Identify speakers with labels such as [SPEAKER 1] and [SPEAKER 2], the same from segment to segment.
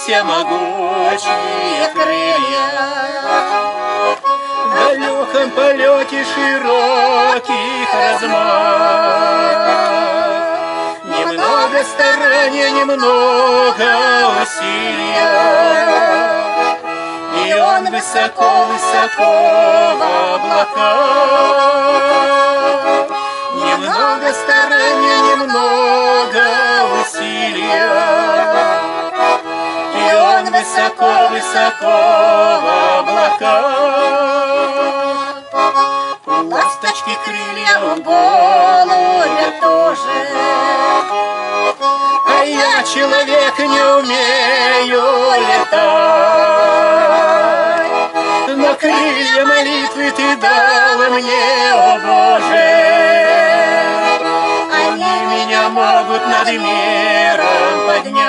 [SPEAKER 1] все могучие крылья. В далеком полете широких размах, немного старания, немного усилия, и он высоко-высоко в облаках. Немного старания, немного усилия, и он высоко-высоко в облаках. У ласточки крылья, у голубя тоже, а я, человек, не умею летать. Но крылья молитвы ты дал мне, о Боже, они меня могут над миром поднять.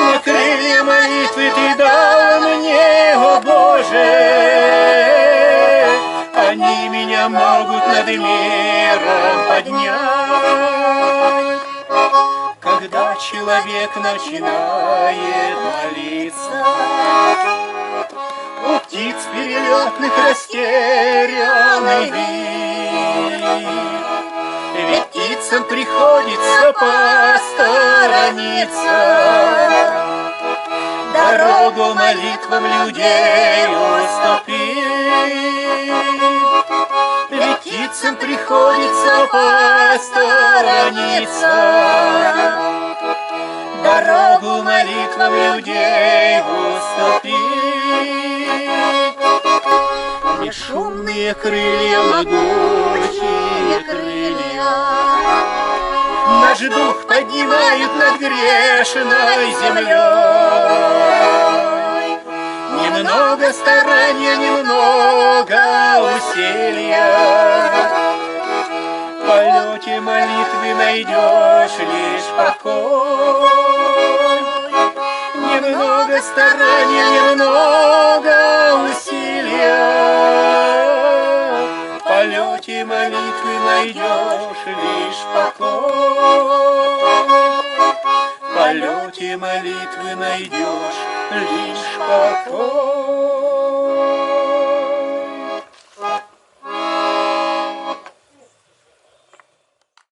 [SPEAKER 1] Но крылья молитвы ты дал мне, о Боже, они меня могут над миром поднять. Когда человек начинает молиться, у птиц перелетных растерянный вид, ведь птицам приходится посторониться, дорогу молитвам людей уступить. Ведь птицам приходится посторониться, дорогу молитвам людей уступить. Бесшумные крылья, могучие крылья, наш дух поднимают над грешной землей. Немного старания, немного усилия, в полете молитвы найдешь лишь покой. Немного старания, немного усилия, в полете молитвы найдешь лишь покой. В полете молитвы найдешь лишь покой.